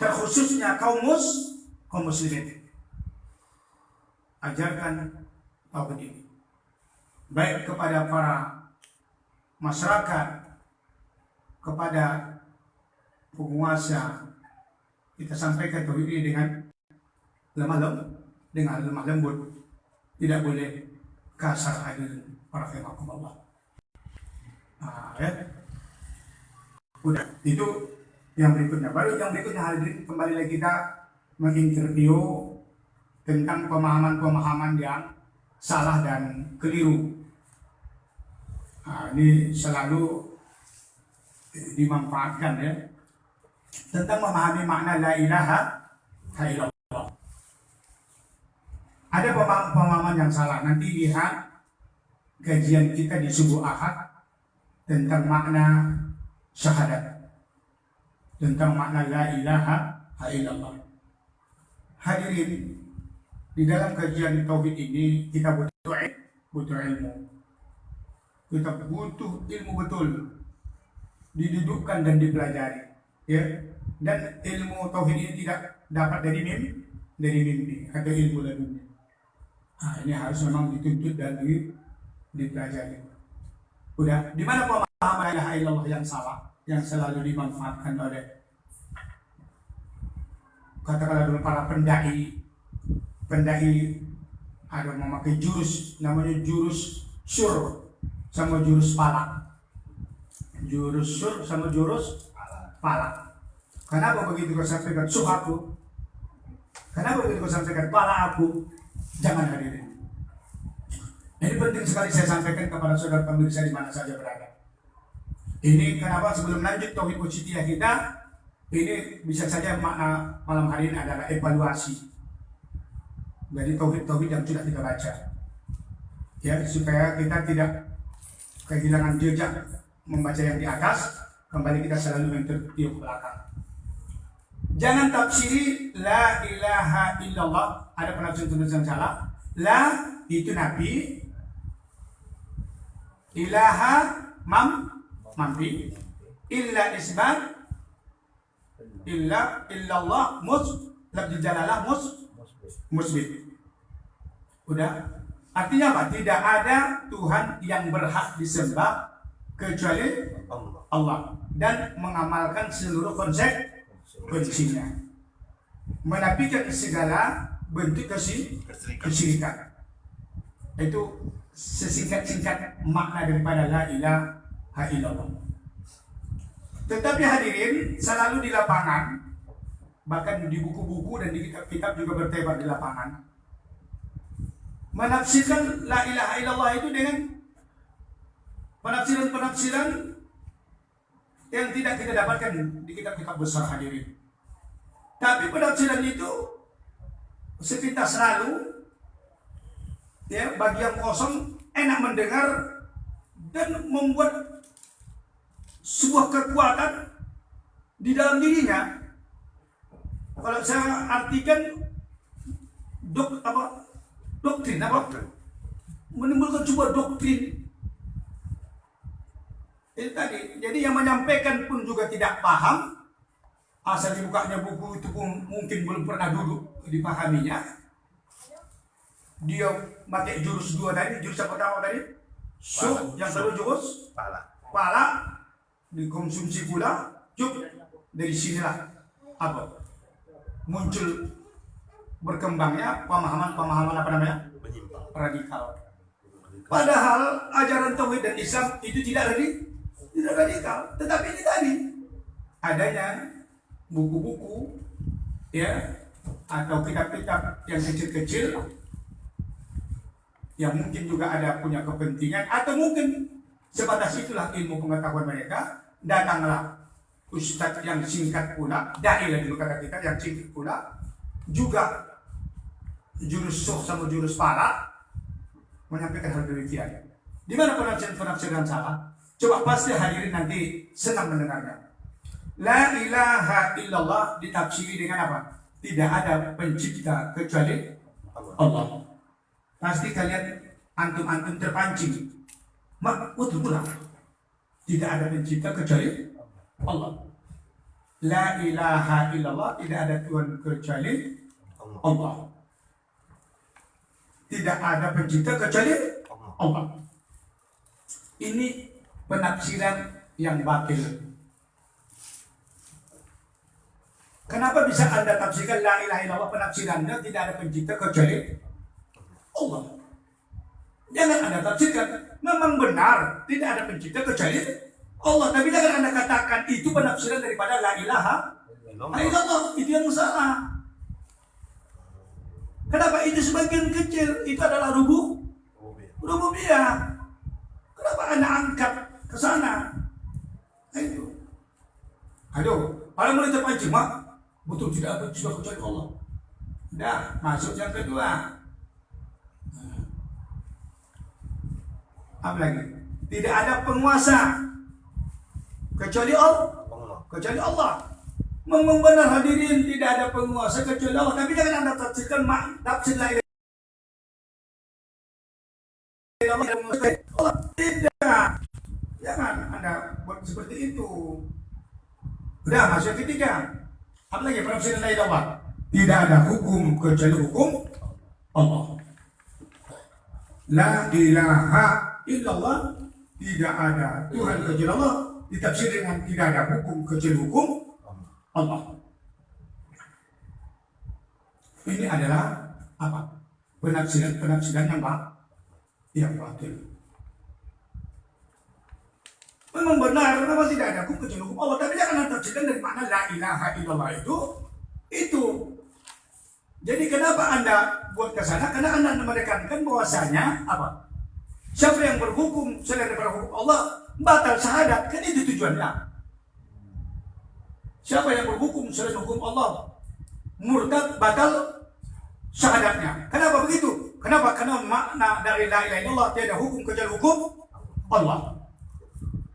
terkhususnya kaum muslimin. Ajarkan tauhid ini baik kepada para masyarakat, kepada penguasa. Kita sampaikan tauhid ini dengan lemah lembut, tidak boleh kasar hadirin rahimakumullah. Ya. Udah, itu yang berikutnya. Baru yang berikutnya hadirin, kembali lagi kita menginterview tentang pemahaman-pemahaman yang salah dan keliru. Ini selalu dimanfaatkan ya, tentang memahami makna la ilaha illallah. Ada pemahaman yang salah. Nanti lihat kajian kita di subuh Ahad tentang makna syahadat, tentang makna la ilaha illallah. Hadirin, di dalam kajian tauhid ini kita butuh ilmu. Kita butuh ilmu betul, didudukkan dan dipelajari, ya. Dan ilmu tauhid ini tidak dapat dari mimpi atau ilmu laduni. Ini harus memang dituntut dan dipelajari. Udah, di mana pemahaman la ilaha illallah yang salah, yang selalu dimanfaatkan oleh katakanlah dulu para pendai ada memakai jurus, namanya jurus syur sama jurus palak. Jurus syur sama jurus palak. Kenapa begitu kau sampaikan syur aku? Kenapa begitu kau sampaikan palak aku? Jangan hadirin. Ini penting sekali saya sampaikan kepada saudara pemirsa di mana saja berada. Ini kenapa sebelum lanjut tauhid ucitiyah kita, ini bisa saja makna malam hari ini adalah evaluasi dari tauhid yang sudah kita baca, ya, supaya kita tidak kehilangan jejak membaca yang di atas, kembali kita selalu mentertiup belakang. Jangan tafsiri la ilaha illallah, ada penafsiran salah. La itu nabi, ilaha mampi, illa isbat, illallah labdi jalalah musbit. Udah, artinya apa? Tidak ada Tuhan yang berhak disembah kecuali Allah, dan mengamalkan seluruh konsekuensinya, menafikan segala bentuk kesyirikan. Itu sesingkat-singkat makna daripada la ilaha illallah. Tetapi hadirin, selalu di lapangan, bahkan di buku-buku dan di kitab-kitab juga bertebar di lapangan, menafsirkan la ilaha illallah itu dengan penafsiran-penafsiran yang tidak kita dapatkan di kitab-kitab besar hadirin. Tapi penafsiran itu sepintas lalu, ya, bagi yang kosong, enak mendengar dan membuat sebuah kekuatan di dalam dirinya, kalau saya artikan doktrin menimbulkan sebuah doktrin itu tadi. Jadi yang menyampaikan pun juga tidak paham, asal dibukanya buku itu pun mungkin belum pernah duduk dipahaminya. Dia pakai jurus dua tadi, jurus apa pertama tadi? Yang kedua jurus pala dikonsumsi pula. Dari sinilah muncul berkembangnya pemahaman apa namanya? Radikal. Padahal ajaran tauhid dan Islam itu tidak radikal, tetapi ini tadi adanya buku-buku ya atau kitab-kitab yang kecil-kecil yang mungkin juga ada punya kepentingan, atau mungkin sebatas itulah ilmu pengetahuan mereka. Datanglah ustadz yang singkat pula, da'ilah dulu kata kita, yang singkat pula juga jurus soh sama jurus pala menyampaikan hal demikian. Di mana penafsiran salah? Coba pasti hadirin nanti senang mendengarnya. La ilaha illallah ditafsiri dengan apa? Tidak ada pencipta kecuali Allah. Pasti kalian antum terpancing. Betul pula. Tidak ada pencipta kecuali Allah. La ilaha illallah, tidak ada Tuhan kecuali Allah. Tidak ada pencipta kecuali Allah. Ini penafsiran yang batil. Kenapa bisa Anda tafsirkan la ilaha illallah, penafsirannya tidak ada pencipta kecuali Allah? Jangan Anda tafsirkan memang benar tidak ada pencipta kecuali Allah, tapi jangan Anda katakan itu penafsiran daripada la ilaha illallah. Itu yang salah. Kenapa itu sebagian kecil? Itu adalah rububiyah. Kenapa Anda angkat ke sana? Ayo. Kalau mulai terpancing, betul tidak ada pencipta kecuali Allah. Dah, masuk yang kedua. Apa lagi? Tidak ada penguasa kecuali Allah. Memang benar hadirin, tidak ada penguasa kecuali Allah. Tapi jangan Anda tafsirkan tafsir la ilaha illallah. Tidak. Jangan Anda buat seperti itu. Udah, masuk ketiga. Apa lagi penafsiran la ilaha illallah? Tidak ada hukum kecuali hukum Allah. La ilaha illallah, tidak ada Tuhan kecuali Allah. Ditafsir dengan tidak ada hukum kecuali hukum Allah. Ini adalah apa? Penafsiran yang batil. Memang benar, memang tidak ada hukum kecuali hukum Allah, tapi jangan tafsirkan dari mana la ilaha illallah itu. Jadi kenapa Anda buat ke sana? Karena Anda menekankan bahwasanya apa? Siapa yang berhukum selain daripada hukum Allah batal syahadat, kan itu tujuannya. Siapa yang berhukum selain hukum Allah murtad, batal syahadatnya. Kenapa begitu? Kenapa? Karena makna dari la ilaha illallah tiada hukum kecuali hukum Allah.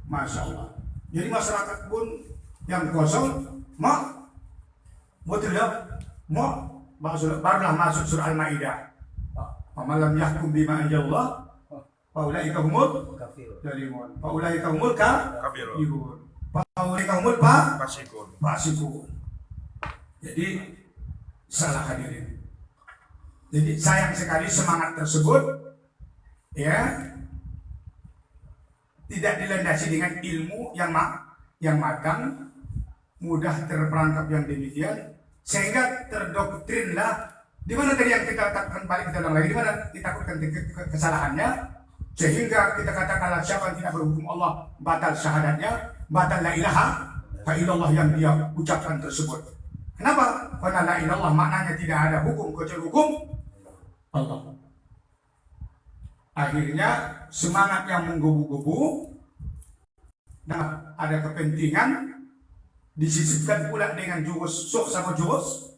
Masya Allah. Jadi masyarakat pun yang kosong, betul ya, barulah masuk surah Al-Maidah. Malam yahkum bima anzalallah faulaika humul zalimun. Faulaika humul kafirun. Faulaika humul fasiqun. Jadi salah hadirin. Jadi sayang sekali semangat tersebut ya tidak dilandasi dengan ilmu yang matang, mudah terperangkap yang demikian, sehingga terdoktrinlah. Di mana tadi yang kita takutkan, balik kita ulang lagi, di mana ditakutkan kesalahannya, sehingga kita katakanlah siapa yang tidak berhukum Allah batal syahadatnya, batal la ilaha illallah yang dia ucapkan tersebut. Kenapa? Karena la ilallah maknanya tidak ada hukum kecuali hukum Allah. Akhirnya semangat yang menggebu-gebu dan ada kepentingan disisipkan pula dengan jurus sok sama jurus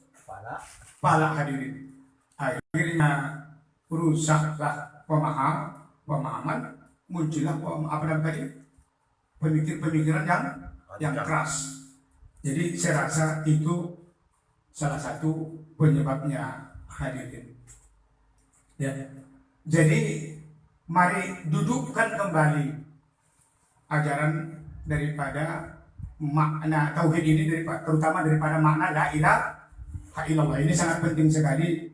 pala hadirin. Akhirnya rusaklah pemahaman, muncullah pemikiran-pemikiran yang keras. Jadi saya rasa itu salah satu penyebabnya hadirin. Ya. Jadi mari dudukkan kembali ajaran daripada makna tauhid ini, terutama daripada makna la ilaha illallah. Ini sangat penting sekali.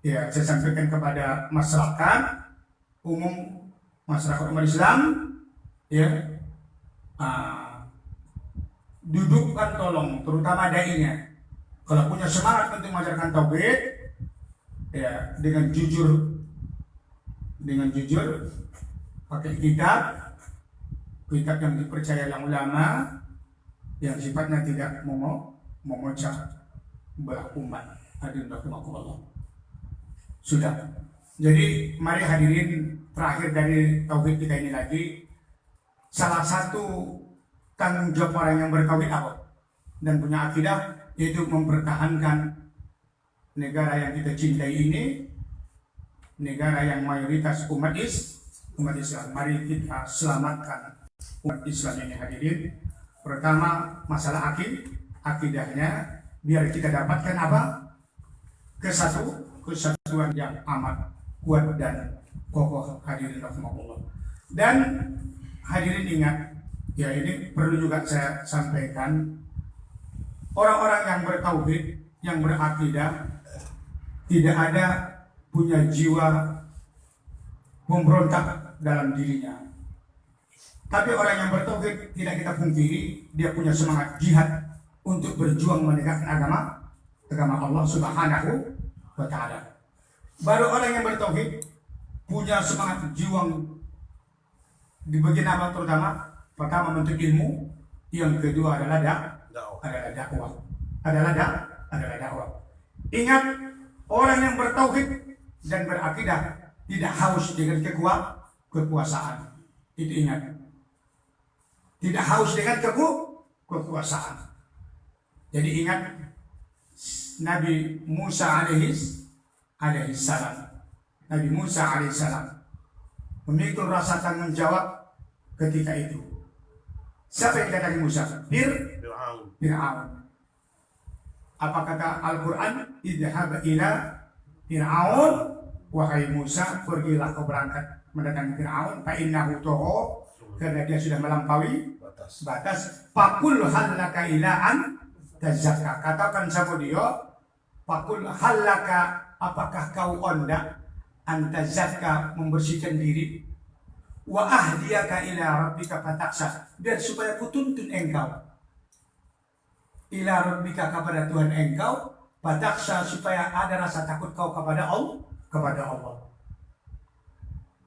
Ya, saya sampaikan kepada masyarakat umum, masyarakat umat Islam, ya, dudukkan tolong, terutama dai-nya. Kalau punya semangat untuk mengajarkan tauhid, ya, dengan jujur, pakai kitab yang dipercaya yang ulama, yang sifatnya tidak memecah belah umat. Hadirin rahimakumullah. Sudah. Jadi mari hadirin, terakhir dari tauhid kita ini lagi, salah satu tanggung jawab orang yang bertauhid apa? Dan punya akidah, yaitu mempertahankan negara yang kita cintai ini, negara yang mayoritas umat Islam. Mari kita selamatkan umat Islam ini, hadirin. Pertama, masalah akidahnya, biar kita dapatkan apa? Kesatuan yang amat kuat dan kokoh, hadirin rahimakumullah. Dan hadirin ingat, ya ini perlu juga saya sampaikan, orang-orang yang bertauhid, yang berakidah, tidak ada punya jiwa memberontak dalam dirinya. Tapi orang yang bertauhid, tidak kita pungkiri, dia punya semangat jihad untuk berjuang menegakkan agama Allah Subhanahu wa Ta'ala. Baru orang yang bertauhid punya semangat juang di bagian apa terutama? Pertama menuntut ilmu, yang kedua adalah dakwah. Ingat, orang yang bertauhid dan berakidah tidak haus dengan kekuasaan. Itu ingat. Tidak haus dengan kekuasaan. Jadi ingat, Nabi Musa alaihissalam. Nabi Musa alaihissalam memikul rasa tanggung jawab ketika itu. Siapa yang kata Musa? Fir'aun. Apa kata Al-Quran? Idhab ila Fir'aun. Wahai Musa, pergilah kau berangkat mendatangi Fir'aun. Fa'innahu to'o, karena dia sudah melampaui batas. Fakul halaka ilaan tazakka. Katakan sama dia, fakul halaka, apakah kau ondak antazakka, membersihkan diri, wa ahdiyaka ila rabbika fataksa, biar supaya kutuntun engkau ila rabbika, kepada Tuhan engkau, fataksa, supaya ada rasa takut kau kepada Allah.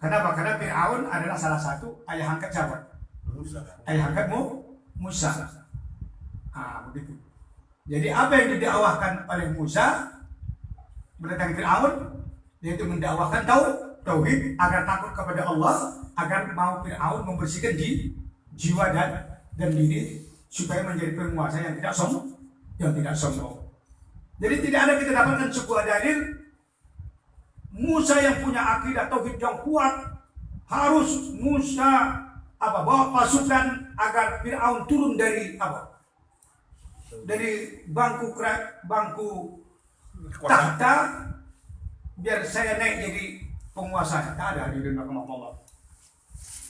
Kenapa? Karena Fir'aun adalah salah satu ayah angkat siapa? Ayah angkatmu Musa. Begitu. Jadi apa yang didakwahkan oleh Musa mendatangi Fir'aun, yaitu mendakwahkan tauhid, agar takut kepada Allah, agar mau Fir'aun membersihkan jiwa dan diri, supaya menjadi penguasa yang tidak sombong. Jadi tidak ada kita dapatkan sebuah dalil Musa yang punya akidah tauhid yang kuat, harus Musa bawa pasukan agar Fir'aun turun dari bangku tahta, biar saya naik jadi penguasa. Tak ada di dunia Allah.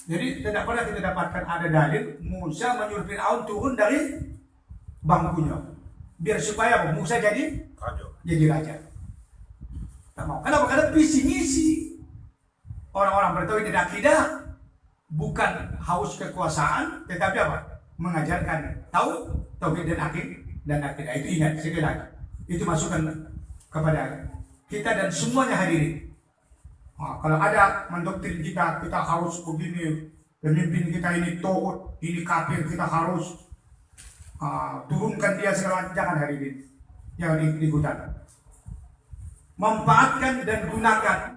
Jadi tidak pernah kita dapatkan ada dalil Musa menyuruh Fir'aun turun dari bangkunya, biar supaya Musa jadi raja. Tak mau. Kenapa? Karena visi misi orang-orang bertauhid dan akidah bukan haus kekuasaan, tetapi apa? Mengajarkan tauhid dan akidah. Itu ingat sekali lagi. Itu masukan kepada kita dan semuanya hadirin. Kalau ada mendoktrin kita harus begini, pemimpin kita ini togut, ini kafir, kita harus turunkan dia segala macam, jangan hadirin. Jangan ikutan. Manfaatkan dan gunakan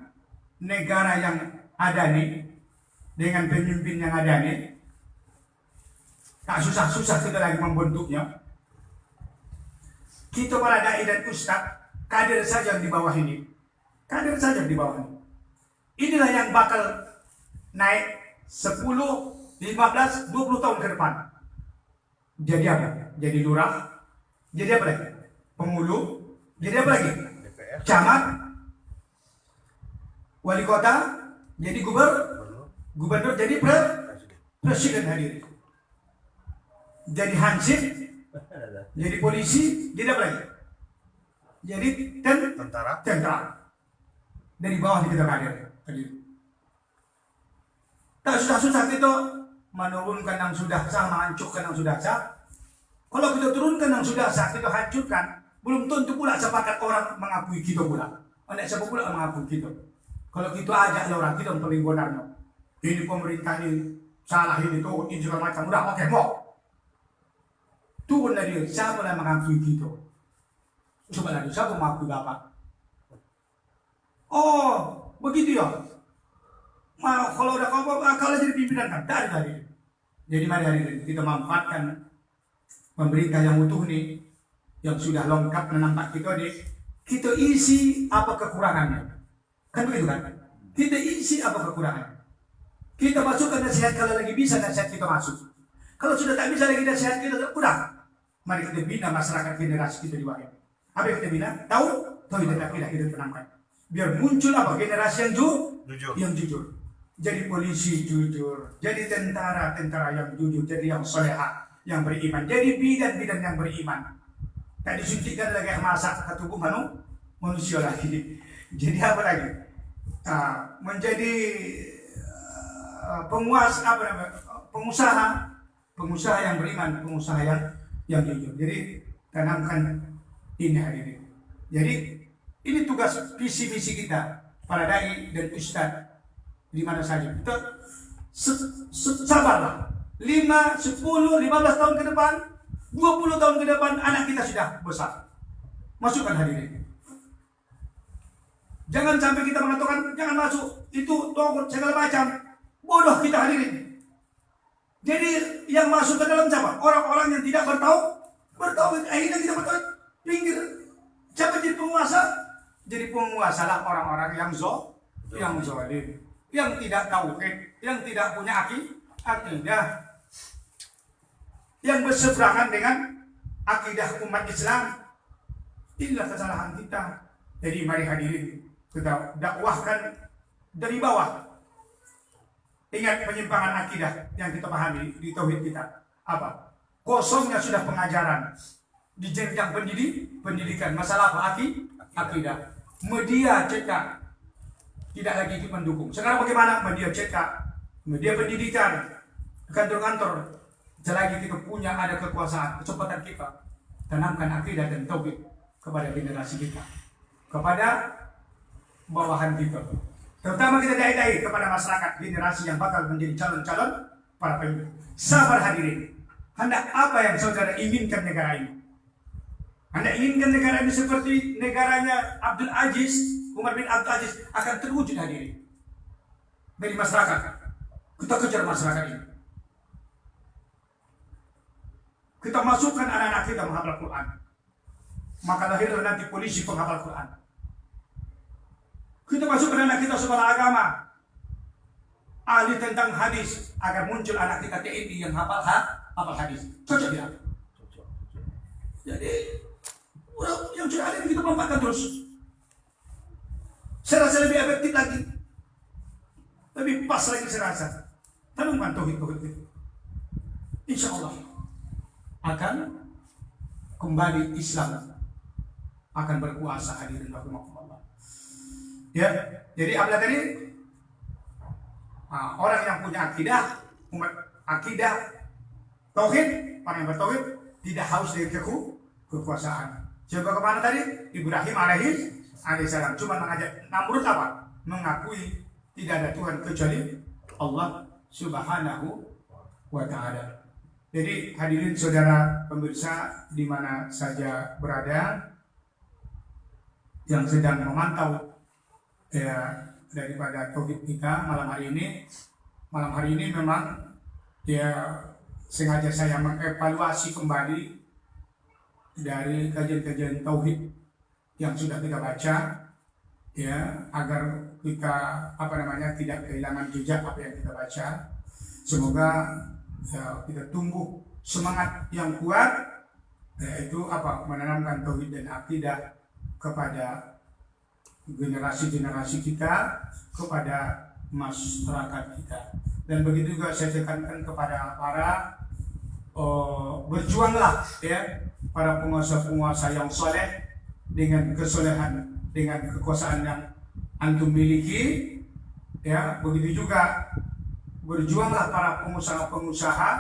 negara yang ada nih, dengan pemimpin yang ada nih. Tak susah-susah kita lagi membentuknya. Kita para dai dan ustaz, kader saja di bawah ini. Inilah yang bakal naik 10, 15, 20 tahun ke depan. jadi apa? Jadi lurah, jadi apa lagi? Pengulu, jadi apa lagi? Camat, wali kota, jadi gubernur, jadi presiden hadir. Jadi hansip, jadi polisi, jadi apa lagi? Jadi tentara. Dari bawah kita hadir. Tak susah-susah kita menurunkan yang sudah sah, menghancurkan yang sudah sah. Kalau kita turunkan yang sudah sah, kita hancurkan, belum tentu pula sepakat orang mengakui kita pula. Ada siapa pula mengakui kita. Kalau kita ajak orang kita untuk lingkungannya, ini pemerintah ini salah, ini tuh, ini segala macam, udah oke, mau. Turun dari siapa yang mengakui kita? Coba lagi, siapa mengakui Bapak? Oh, begitu ya. Kalau udah kalau jadi pimpinan kan, dari. Jadi mari hari ini kita manfaatkan pemerintah yang utuh nih, yang sudah lengkap menampak kita nih, kita isi apa kekurangannya. Kan begitu kan? Kita isi apa kekurangannya. Kita masukkan nasihat kalau lagi bisa nasihat kita masuk. Kalau sudah tak bisa lagi nasihat kita, udah. Mari kita bina masyarakat generasi kita di bawah. Apa yang kita bina? Tahu kita tenangkan. Biar muncul apa? Generasi yang jujur. Jadi polisi jujur, jadi tentara yang jujur, jadi yang solehah, yang beriman, jadi bidan yang beriman. Tak disuntikkan lagi masak ke tubuh manusia lagi. Jadi apa lagi? Menjadi pengusaha yang beriman, pengusaha yang jujur. Jadi tanamkan ini hari ini. Jadi ini tugas visi misi kita para dai dan ustadz di mana saja. Kita sabarlah. 5, 10, 15 tahun ke depan, 20 tahun ke depan anak kita sudah besar. Masukkan hadirin. Jangan sampai kita mengatakan jangan masuk itu togut segala macam. Bodoh kita hadirin. Jadi yang masuk ke dalam siapa? Orang-orang yang tidak bertauhid. Akhirnya kita bertauhid pinggir. Siapa jadi penguasa? Jadi penguasa lah orang-orang yang zalim, yang tidak tauhid, yang tidak punya akidah, yang berseberangan dengan akidah umat Islam. Inilah kesalahan kita. Jadi mari hadirin kita dakwahkan dari bawah. Ingat penyimpangan akidah yang kita pahami di tauhid kita. Apa? Kosongnya sudah pengajaran di jenjang pendidikan masalah apa? Akidah. Media cetak tidak lagi mendukung. Sekarang bagaimana? Media cetak, media pendidikan, kantor-kantor. Selagi kita punya ada kekuasaan, kecepatan kita tanamkan akidah dan tauhid kepada generasi kita, kepada bawahan kita. Terutama kita dai-dai kepada masyarakat generasi yang bakal menjadi calon-calon para pemimpin. Sabar hadirin. Hendak apa yang saudara inginkan negara ini? Anda inginkan negara ini seperti negaranya Abdul Aziz, Umar bin Abdul Aziz, akan terwujud hadirin dari masyarakat. Kita kejar masyarakat ini. Kita masukkan anak-anak kita menghafal Quran. Maka lahirlah nanti polisi penghafal Quran. Kita masukkan anak kita sekolah agama, ahli tentang hadis, agar muncul anak kita TNI yang hafal hadis. Cocok tidak? Jadi yang sudah ada kita manfaatkan terus. Saya rasa lebih efektif lagi, lebih pas lagi saya rasa. Tanamkan tauhid itu. Insya Allah akan kembali Islam, akan berkuasa hadirin rahimakumullah. Ya, jadi apa tadi? Orang yang punya akidah tauhid, orang yang bertauhid tidak haus dari kekuasaan. Coba kemana tadi? Ibrahim alaihissalam cuma mengajak Namrud apa? Mengakui tidak ada Tuhan kecuali Allah Subhanahu wa Ta'ala. Jadi hadirin saudara pemirsa di mana saja berada yang sedang memantau daripada tauhid kita malam hari ini memang sengaja saya mengevaluasi kembali dari kajian-kajian tauhid yang sudah kita baca, agar kita tidak kehilangan jejak apa yang kita baca. Semoga kita tumbuh semangat yang kuat, yaitu menanamkan tauhid dan akidah kepada generasi-generasi kita, kepada masyarakat kita. Dan begitu juga saya tekankan kepada para berjuanglah ya, para penguasa-penguasa yang soleh dengan kesolehan, dengan kekuasaan yang antum miliki ya. Begitu juga berjuanglah para pengusaha-pengusaha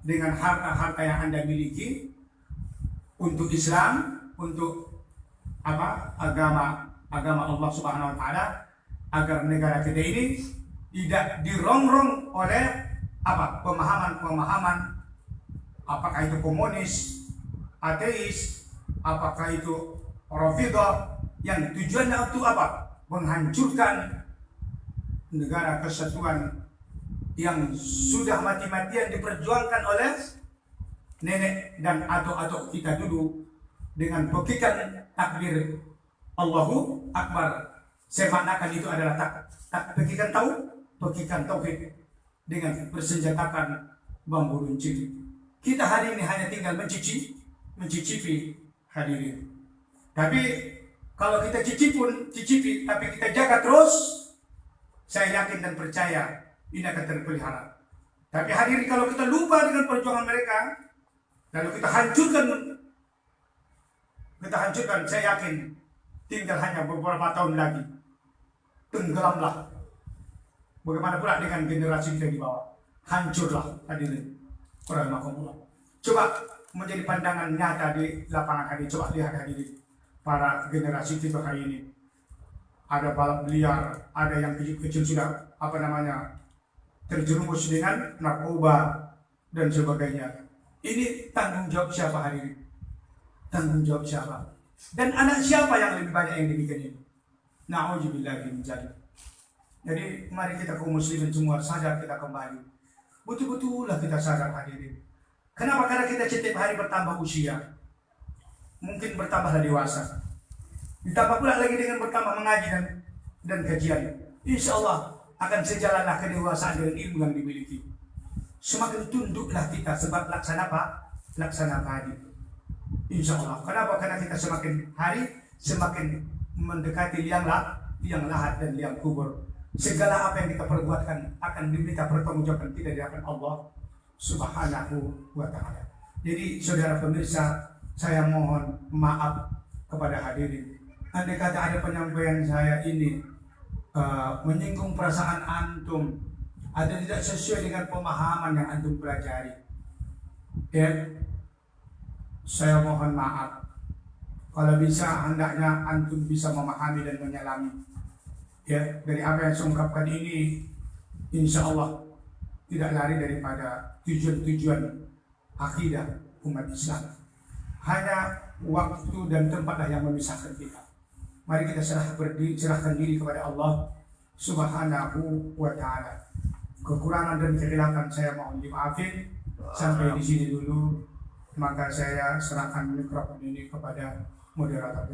dengan harta-harta yang Anda miliki untuk Islam, untuk agama Allah Subhanahu wa taala, agar negara kita ini tidak dirongrong oleh pemahaman-pemahaman, apakah itu komunis, ateis, apakah itu Rafidhah, yang tujuannya untuk menghancurkan negara kesatuan yang sudah mati-matian diperjuangkan oleh nenek dan atuk-atuk kita dulu dengan pekikan takbir Allahu Akbar. Saya maknakan itu adalah pekikan tauhid dengan bersenjatakan bambu runcing. Kita hari ini hanya tinggal mencicipi hadirin. Tapi kalau kita cicipi, tapi kita jaga terus, saya yakin dan percaya ini akan terpelihara. Tapi hadirin, kalau kita lupa dengan perjuangan mereka, lalu kita hancurkan, saya yakin tinggal hanya beberapa tahun lagi, tenggelamlah. Bagaimana pula dengan generasi kita di bawah? Hancurlah hadirin. Rahimakumullah. Coba menjadi pandangan nyata di lapangan hari. Coba lihat hadirin, para generasi kita hari ini. Ada balap liar, ada yang kecil-kecil sudah terjerumus dengan narkoba dan sebagainya. Ini tanggung jawab siapa hari ini? Tanggung jawab siapa? Dan anak siapa yang lebih banyak yang demikian ini? Na'udzubillahi min dzalik. Jadi mari kita kaum muslimin semua sadar, kita kembali. Betul-betullah kita sadar hadirin. Kenapa? Karena kita setiap hari bertambah usia. Mungkin bertambah dewasa. Ditambah pula lagi dengan bertambah mengaji dan kajian. Insya Allah akan sejalanlah kedewasaan dengan ilmu yang dimiliki. Semakin tunduklah kita, sebab laksana padi. Insya Allah. Kenapa? Karena kita semakin hari semakin mendekati liang lahat dan liang kubur. Segala apa yang kita perbuatkan akan diminta pertanggungjawaban kita di hadapan Allah Subhanahu wa taala. Jadi saudara pemirsa, saya mohon maaf kepada hadirin. Andai kata ada penyampaian saya ini menyinggung perasaan antum, ada tidak sesuai dengan pemahaman yang antum pelajari, ya, saya mohon maaf. Kalau bisa hendaknya antum bisa memahami dan menyelami. Ya, dari apa yang saya ungkapkan ini, insya Allah tidak lari daripada tujuan-tujuan akidah umat Islam. Hanya waktu dan tempatlah yang memisahkan kita. Mari kita serahkan diri kepada Allah Subhanahu wa taala. Kekurangan dan kehilangan saya mohon dimaafin. Sampai di sini dulu, maka saya serahkan mikrofon ini kepada moderator.